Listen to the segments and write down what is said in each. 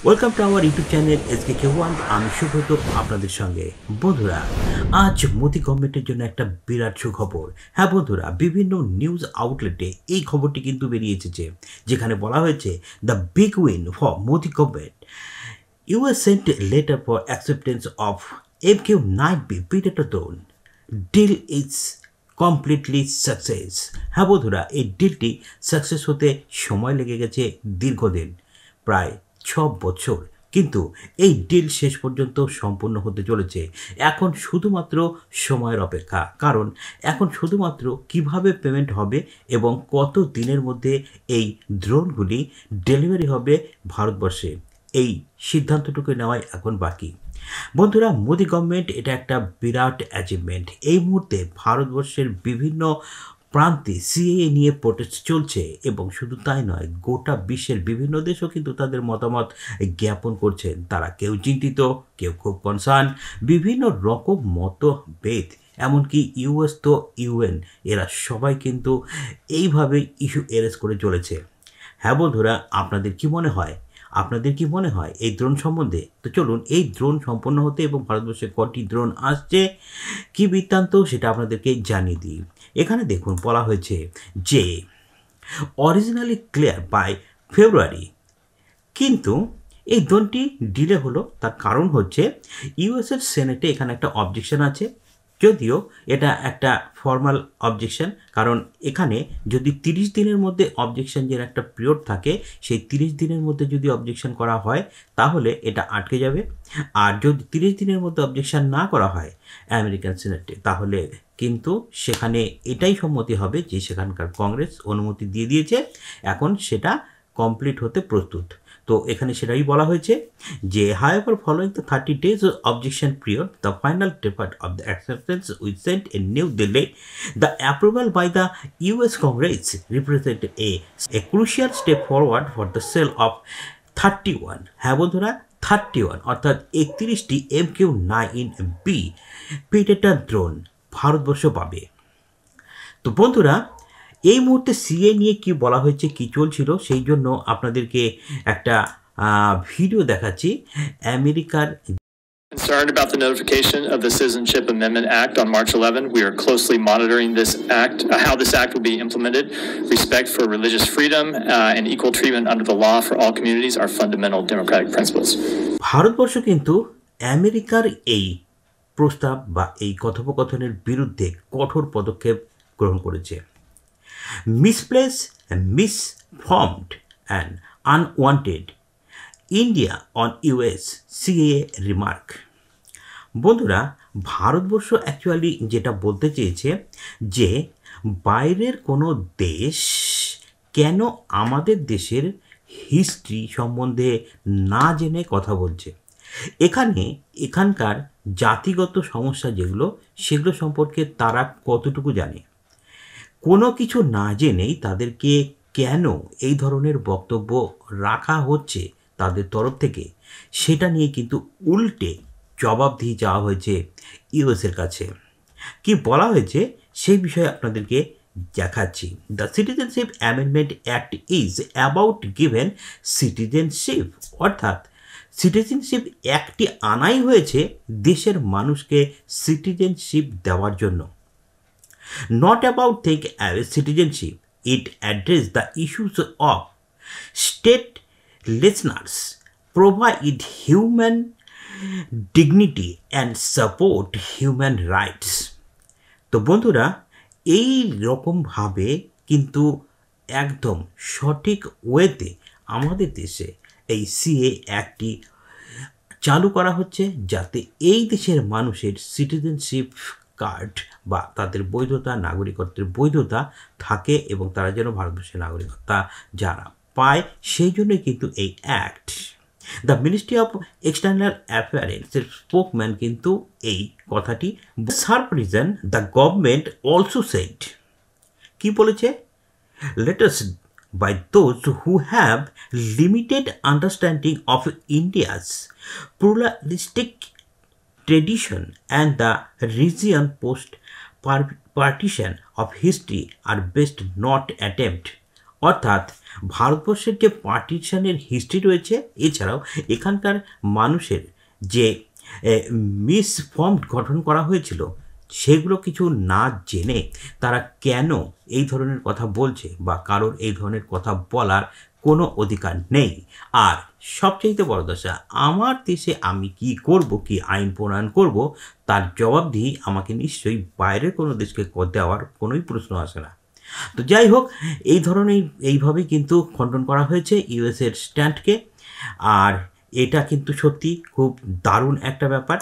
Welcome to our YouTube channel SKK1। আমি সুব্রত আপনাদের সঙ্গে। বন্ধুরা, আজ মোদি গভর্নমেন্টের জন্য একটা বিরাট সুখবর। হ্যাঁ বন্ধুরা, বিভিন্ন নিউজ আউটলেটে এই খবরটি কিন্তু বেরিয়ে এসেছে, যেখানে বলা হয়েছে the big win for Modi government. US sent a letter for acceptance of MQ-9B Predator drone. Deal is completely success. হ্যাঁ বন্ধুরা, এই ডিলটি সাকসেস হতে সময় লেগে গেছে দীর্ঘদিন, প্রায় 6 বছর, কিন্তু এই ডিল শেষ পর্যন্ত সম্পূর্ণ হতে চলেছে। এখন শুধুমাত্র সময়ের অপেক্ষা, কারণ এখন শুধুমাত্র কিভাবে পেমেন্ট হবে এবং কত দিনের মধ্যে এই ড্রোনগুলি ডেলিভারি হবে ভারতবর্ষে, এই সিদ্ধান্তটুকু নেওয়াই এখন বাকি। বন্ধুরা, মোদি গভর্নমেন্ট এটা একটা বিরাট অ্যাচিভমেন্ট। এই মুহূর্তে ভারতবর্ষের বিভিন্ন প্রান্তে সিএএ নিয়ে প্রোটেস্ট চলছে, এবং শুধু তাই নয়, গোটা বিশ্বের বিভিন্ন দেশও কিন্তু তাদের মতামত জ্ঞাপন করছেন। তারা কেউ চিন্তিত, কেউ খুব কনসার্ন, বিভিন্ন রকম মতভেদ, এমনকি ইউএস তো ইউএন, এরা সবাই কিন্তু এইভাবে ইস্যু এরেজ করে চলেছে। হ্যাঁ বন্ধুরা, আপনাদের কি মনে হয় এই ড্রোন সম্বন্ধে? তো চলুন এই ড্রোন সম্পন্ন হতে এবং ভারতবর্ষে কটি ড্রোন আসছে, কি বৃত্তান্ত, সেটা আপনাদেরকে জানিয়ে দিই। এখানে দেখুন, বলা হয়েছে যে অরিজিনালি ক্লিয়ার বাই ফেব্রুয়ারি, কিন্তু এই ড্রোনটি ডিলে হলো। তার কারণ হচ্ছে ইউএসের সেনেটে এখানে একটা অবজেকশন আছে, যদিও এটা একটা ফর্মাল অবজেকশন, কারণ এখানে যদি 30 দিনের মধ্যে অবজেকশন যে একটা পিরিয়ড থাকে, সেই 30 দিনের মধ্যে যদি অবজেকশন করা হয় তাহলে এটা আটকে যাবে। আর যদি 30 দিনের মধ্যে অবজেকশন না করা হয় আমেরিকান সিনেটে, তাহলে কিন্তু সেখানে এটাই সম্মতি হবে যে সেখানকার কংগ্রেস অনুমতি দিয়ে দিয়েছে, এখন সেটা কমপ্লিট হতে প্রস্তুত। তো এখানে সেটাই বলা হয়েছে যে however following the 30 days objection period, the final date of the acceptance we sent in New Delhi, the approval by the US Congress represent a crucial step forward for the sale of 31, হ্যাঁ বন্ধুরা, 31 অর্থাৎ 31টি MQ-9B Predator drone Bharatvarsha পাবে। তো বন্ধুরা, এই মুহূর্তে CA নিয়ে কি বলা হয়েছে, কি চলছিল, সেই জন্য আপনাদেরকে একটা ভিডিও দেখাচ্ছি। আমেরিকার Concerned about the notification of the Citizenship Amendment Act on March 11, we are closely monitoring this act, how this act will be implemented. Respect for religious freedom and equal treatment under the law for all communities are fundamental democratic principles. Bharatvarsha কিন্তু আমেরিকার এই প্রস্তাব বা এই কথোপকথনের বিরুদ্ধে কঠোর পদক্ষেপ গ্রহণ করেছে। Misplaced, misformed and unwanted India on US CAA remark. বন্ধুরা, ভারতবর্ষ অ্যাকচুয়ালি যেটা বলতে চেয়েছে যে বাইরের কোনো দেশ কেন আমাদের দেশের হিস্ট্রি সম্বন্ধে না জেনে কথা বলছে, এখানকার জাতিগত সমস্যা যেগুলো, সেগুলো সম্পর্কে তারা কতটুকু জানে, কোনো কিছু না জেনেই তাদেরকে কেন এই ধরনের বক্তব্য রাখা হচ্ছে তাদের তরফ থেকে, সেটা নিয়ে কিন্তু উল্টে জবাব দিয়ে যাওয়া হয়েছে ইউএসের কাছে। কি বলা হয়েছে সেই বিষয়ে আপনাদেরকে দেখাচ্ছি। The citizenship amendment act is about given citizenship, অর্থাৎ সিটিজেনশিপ অ্যাক্টটি আনাই হয়েছে দেশের মানুষকে সিটিজেনশিপ দেওয়ার জন্য। Not about take away citizenship, it addresses the issues of statelessness, provide human dignity and support human rights. তো বন্ধুরা, এই রকমভাবে কিন্তু একদম সঠিক ওয়েতে আমাদের দেশে এই সিএ অ্যাক্টটি চালু করা হচ্ছে, যাতে এই দেশের মানুষের সিটিজেনশিপ কার্ড বা তাদের বৈধতা, নাগরিকত্বের বৈধতা থাকে এবং তারা যেন ভারতবর্ষের নাগরিকত্ব যারা পায়, সেই জন্যই কিন্তু এই act. The ministry of external অ্যাফেয়ার্সের স্পোকম্যান কিন্তু এই কথাটি serve reason the government also said, কি বলেছে, letters by those who have limited understanding of India's pluralistic tradition and the region post partition of history are best not attempt অর্থাৎ ভারতবর্ষের যে পার্টিশনের history রয়েছে, এছাড়াও এখানকার মানুষের যে মিসফর্ম গঠন করা হয়েছিল, সেগুলো কিছু না জেনে তারা কেন এই ধরনের কথা বলছে বা কারোর এই ধরনের কথা বলার কোনো অধিকার নেই। আর সবচেয়ে বড় দশা, আমার দেশে আমি কি করব, কি আইন প্রণয়ন করব, তার জবাবদিহি আমাকে নিশ্চয়ই বাইরের কোনো দেশকে দেওয়ার কোনোই প্রশ্ন আসে না। তো যাই হোক, এই ধরনের এইভাবেই কিন্তু খণ্ডন করা হয়েছে ইউএসের স্ট্যান্ডকে। আর এটা কিন্তু সত্যি খুব দারুণ একটা ব্যাপার।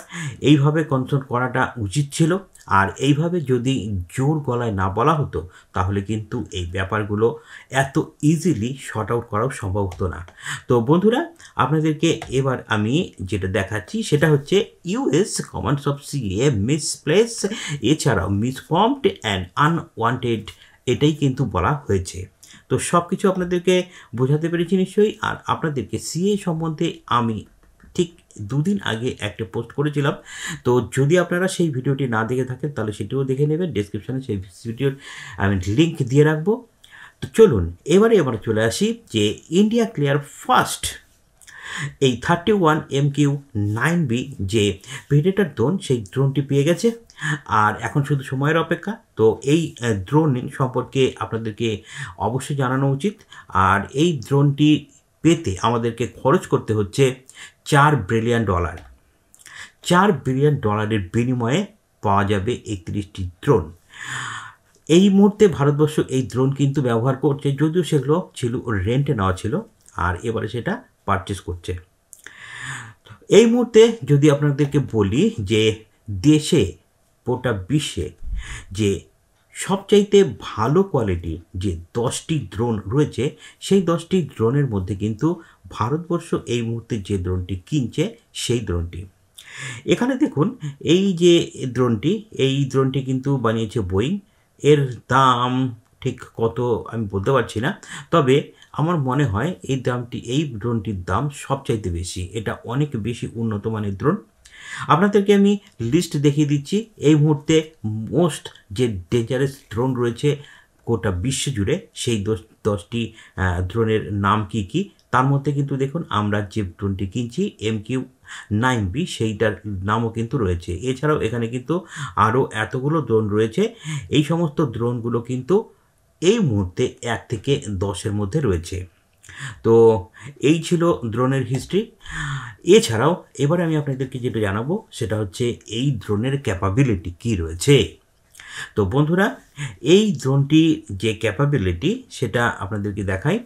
এইভাবে কনসার্ন করাটা উচিত ছিল। আর এইভাবে যদি জোর গলায় না বলা হতো, তাহলে কিন্তু এই ব্যাপারগুলো এত ইজিলি শর্ট আউট করাও সম্ভব হতো না। তো বন্ধুরা, আপনাদেরকে এবার আমি যেটা দেখাচ্ছি সেটা হচ্ছে US commands of CA misplace, এছাড়াও মিসফর্মড অ্যান্ড আনওয়ান্টেড, এটাই কিন্তু বলা হয়েছে। তো সব কিছু আপনাদেরকে বোঝাতে পেরেছি নিশ্চয়ই। আর আপনাদেরকে সিএ সম্বন্ধে আমি ঠিক 2 দিন আগে একটা পোস্ট করেছিলাম। তো যদি আপনারা সেই ভিডিওটি না দেখে থাকেন, তাহলে সেটিও দেখে নেবেন। ডেসক্রিপশানে সেই ভিডিওর আমি লিঙ্ক দিয়ে রাখবো। তো চলুন এবারে চলে আসি যে ইন্ডিয়া ক্লিয়ার ফার্স্ট এই 31 MQ-9B যে প্রেডেটর ড্রোন, সেই ড্রোনটি পেয়ে গেছে। আর এখন শুধু সময়ের অপেক্ষা। তো এই ড্রোন সম্পর্কে আপনাদেরকে অবশ্যই জানানো উচিত। আর এই ড্রোনটি পেতে আমাদেরকে খরচ করতে হচ্ছে $4 বিলিয়ন। $4 বিলিয়ন বিনিময়ে পাওয়া যাবে 31টি ড্রোন। এই মুহূর্তে ভারতবর্ষ এই ড্রোন কিন্তু ব্যবহার করছে, যদিও সেগুলো ছিল রেন্টে নেওয়া ছিল, আর এবারে সেটা পারচেস করছে। এই মুহূর্তে যদি আপনাদেরকে বলি যে দেশে, গোটা বিশ্বে যে সবচাইতে ভালো কোয়ালিটির যে 10টি ড্রোন রয়েছে, সেই 10টি ড্রোনের মধ্যে কিন্তু ভারতবর্ষ এই মুহূর্তে যে ড্রোনটি কিনছে, সেই ড্রোনটি। এখানে দেখুন, এই যে ড্রোনটি কিন্তু বানিয়েছে বোয়িং। এর দাম ঠিক কত আমি বলতে পারছি না, তবে আমার মনে হয় এই ড্রোনটির দাম সবচাইতে বেশি। এটা অনেক বেশি উন্নত মানের ড্রোন। আপনাদেরকে আমি লিস্ট দেখিয়ে দিচ্ছি। এই মুহূর্তে মোস্ট যে ডেঞ্জারাস ড্রোন রয়েছে গোটা বিশ্ব জুড়ে, সেই 10টি ড্রোনের নাম কি কি, তার মধ্যে কিন্তু দেখুন আমরা যে ড্রোনটি কিনছি MQ-9B, সেইটার নামও কিন্তু রয়েছে। এছাড়াও এখানে কিন্তু আরও এতগুলো ড্রোন রয়েছে। এই সমস্ত ড্রোনগুলো কিন্তু এই মুহূর্তে 1 থেকে 10-এর মধ্যে রয়েছে। তো এই ছিল ড্রোনের হিস্ট্রি। এছাড়াও এবারে আমি আপনাদেরকে যেটা জানাবো সেটা হচ্ছে এই ড্রোনের ক্যাপাবিলিটি কি রয়েছে। তো বন্ধুরা, এই ড্রোনটি যে ক্যাপাবিলিটি সেটা আপনাদেরকে দেখাই,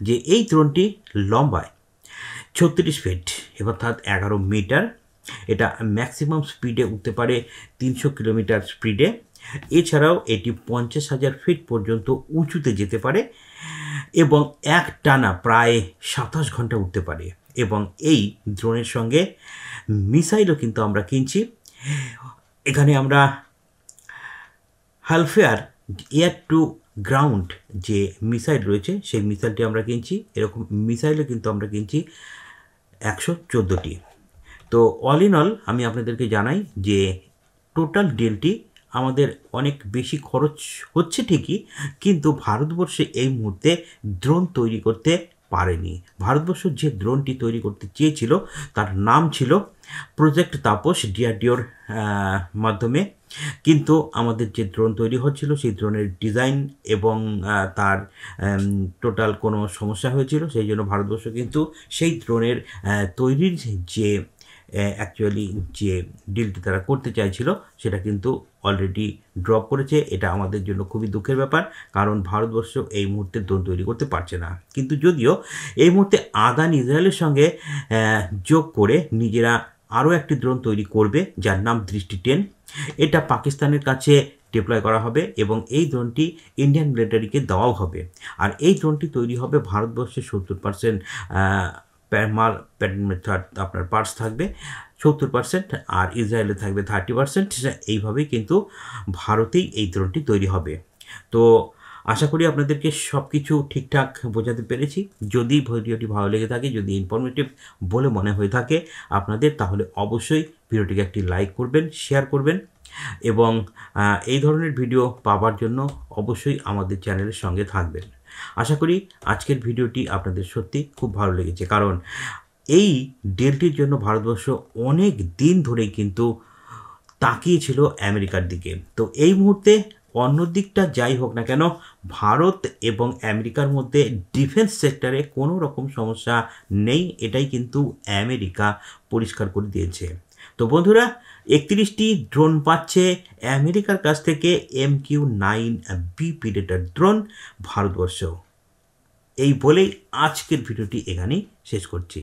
যে এই ড্রোনটি লম্বায় 36 ফিট, অর্থাৎ 11 মিটার। এটা ম্যাক্সিমাম স্পিডে উঠতে পারে 300 কিলোমিটার স্পিডে। এছাড়াও এটি 50,000 ফিট পর্যন্ত উঁচুতে যেতে পারে এবং একটানা প্রায় 27 ঘন্টা উঠতে পারে। এবং এই ড্রোনের সঙ্গে মিসাইলও কিন্তু আমরা কিনছি। এখানে আমরা হালফেয়ার এয়ার টু গ্রাউন্ড যে মিসাইল রয়েছে, সেই মিসাইলটি আমরা কিনছি। এরকম মিসাইলও কিন্তু আমরা কিনছি 114টি। তো অল ইন অল আমি আপনাদেরকে জানাই যে টোটাল ডিলটি আমাদের অনেক বেশি খরচ হচ্ছে ঠিকই, কিন্তু ভারতবর্ষে এই মুহূর্তে ড্রোন তৈরি করতে পারেনি। ভারতবর্ষ যে ড্রোনটি তৈরি করতে চেয়েছিল তার নাম ছিল প্রজেক্ট তাপস, ডিআরডিওর মাধ্যমে। কিন্তু আমাদের যে ড্রোন তৈরি হচ্ছিল, সেই ড্রোনের ডিজাইন এবং তার টোটাল কোনো সমস্যা হয়েছিল, সেই জন্য ভারতবর্ষ কিন্তু সেই ড্রোনের তৈরির যে অ্যাকচুয়ালি যে ডিলটি তারা করতে চাইছিল, সেটা কিন্তু অলরেডি ড্রপ করেছে। এটা আমাদের জন্য খুবই দুঃখের ব্যাপার, কারণ ভারতবর্ষ এই মুহূর্তে ড্রোন তৈরি করতে পারছে না। কিন্তু যদিও এই মুহূর্তে আদানি ইসরায়েলের সঙ্গে যোগ করে নিজেরা আরও একটি ড্রোন তৈরি করবে, যার নাম দৃষ্টি 10। এটা পাকিস্তানের কাছে ডিপ্লয় করা হবে এবং এই ড্রোনটি ইন্ডিয়ান মিলিটারিকে দেওয়াও হবে। আর এই ড্রোনটি তৈরি হবে ভারতবর্ষে 70% আপনার পার্টস থাকবে 70%, আর ইসরায়েলে থাকবে 30%। এইভাবেই কিন্তু ভারতেই এই ড্রোনটি তৈরি হবে। তো আশা করি আপনাদেরকে সব কিছু ঠিকঠাক বোঝাতে পেরেছি। যদি ভিডিওটি ভালো লেগে থাকে, যদি ইনফরমেটিভ বলে মনে হয়ে থাকে আপনাদের, তাহলে অবশ্যই ভিডিওটিকে একটি লাইক করবেন, শেয়ার করবেন এবং এই ধরনের ভিডিও পাওয়ার জন্য অবশ্যই আমাদের চ্যানেলের সঙ্গে থাকবেন। আশা করি আজকের ভিডিওটি আপনাদের সত্যি খুব ভালো লেগেছে, কারণ এই ডিলটির জন্য ভারতবর্ষ অনেক দিন ধরেই কিন্তু তাকিয়েছিল আমেরিকার দিকে। তো এই মুহূর্তে অন্য দিকটা যাই হোক না কেন, ভারত এবং আমেরিকার মধ্যে ডিফেন্স সেক্টরে কোনো রকম সমস্যা নেই, এটাই কিন্তু আমেরিকা পরিষ্কার করে দিয়েছে। তো বন্ধুরা, 31টি ড্রোন পাচ্ছে আমেরিকার কাছ থেকে MQ-9B প্রিডেটর ড্রোন ভারতবর্ষ। এই বলেই আজকের ভিডিওটি এখানেই শেষ করছি।